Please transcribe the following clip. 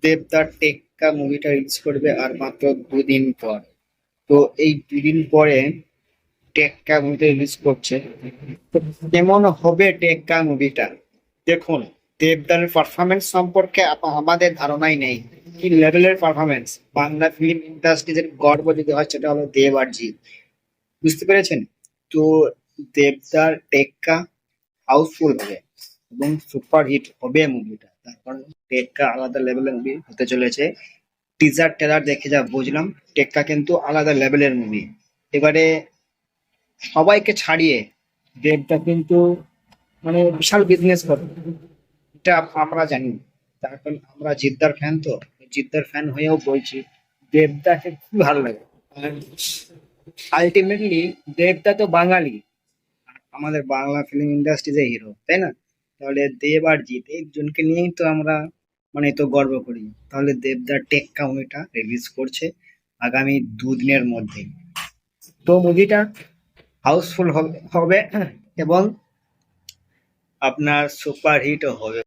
দেবদার টেক্কা মুভিটা রিলিজ করবে আর মাত্র 2 দিন পর। তো এই 2 দিন পরে টেক্কা মুভিটা রিলিজ করছে। তো কেমন হবে টেক্কা মুভিটা? দেখুন, দেবদারের পারফরমেন্স সম্পর্কে আমাদের ধারণাই নেই। কি লেভেলের পারফরমেন্স! বাংলা ফিল্ম ইন্ডাস্ট্রিজের গর্ব যদি হয় সেটা হলো দেব আর জি। বুঝতে পেরেছেন? তো দেবদার টেক্কা হাউসফুল হবে এবং সুপার হিট হবে মুভিটা। তারপর টেক্কা আলাদা লেভেলের মুভি হতে চলেছে। টিজার টেলার দেখে যা বুঝলাম, টেক্কা কিন্তু আলাদা লেভেলের মুভি। এবারে সবাইকে ছাড়িয়ে দেবদা কিন্তু মানে বিশাল বিজনেস করবে, এটা আমরা জানি। তার কারণ আমরা জিদ্দার ফ্যান, তো জিদ্দার ফ্যান হয়েও বলছি দেবদাকে খুব ভালো লাগে। আলটিমেটলি দেবদা তো বাঙালি, আমাদের বাংলা ফিল্ম ইন্ডাস্ট্রিজের হিরো, তাই না? তাহলে দেব আর জিৎ এই দুজনকে নিয়েই তো আমরা মানে তো গর্ব করি। তাহলে দেবদার টেক্কা মুভিটা রিলিজ করছে আগামী 2 দিনের মধ্যে। তো মুভিটা হাউসফুল হবে এবং আপনার সুপার হিটও হবে।